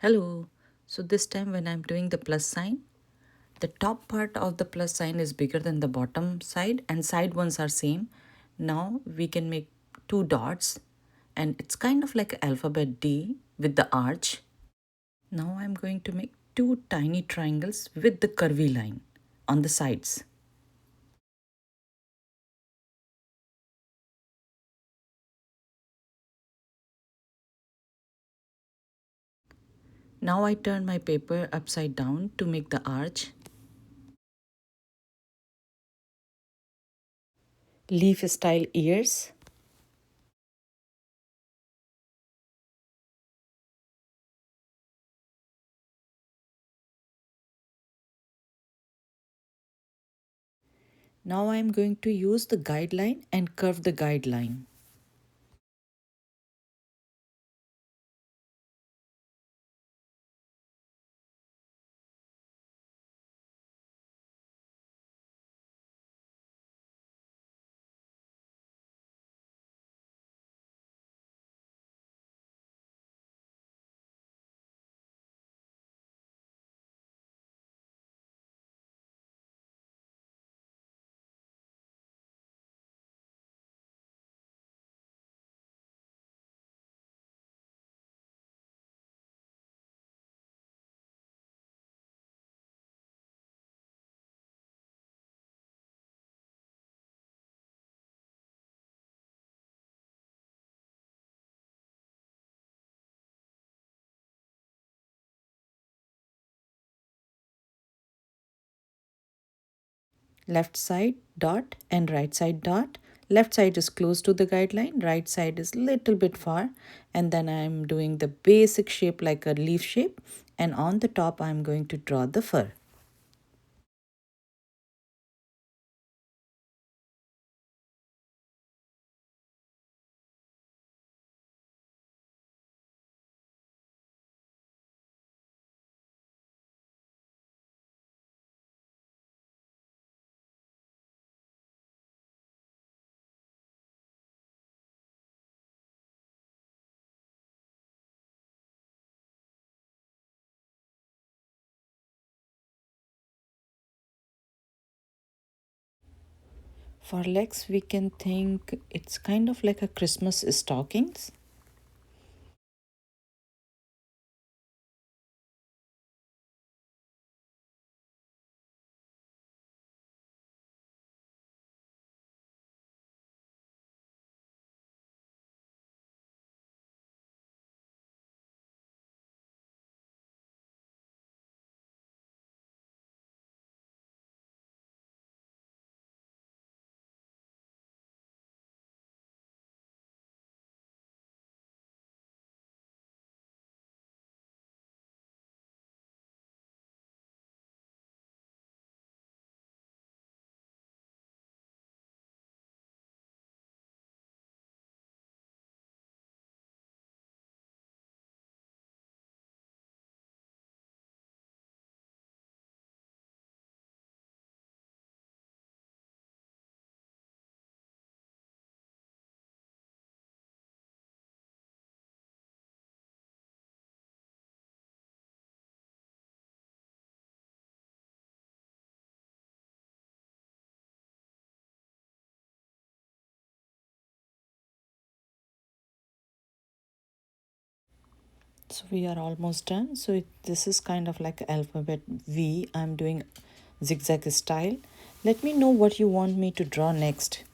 Hello. So this time when I'm doing the plus sign, the top part of the plus sign is bigger than the bottom side and side ones are same. Now we can make two dots and it's kind of like alphabet D with the arch. Now I'm going to make two tiny triangles with the curvy line on the sides. Now I turn my paper upside down to make the arch. Leaf style ears. Now I'm going to use the guideline and curve the guideline. Left side dot and right side dot. Left side is close to the guideline, right side is little bit far, and then I'm doing the basic shape like a leaf shape, and on the top I'm going to draw the fur. For legs we can think it's kind of like a Christmas stockings. So we are almost done. So this is kind of like alphabet V. I'm doing zigzag style. Let me know what you want me to draw next.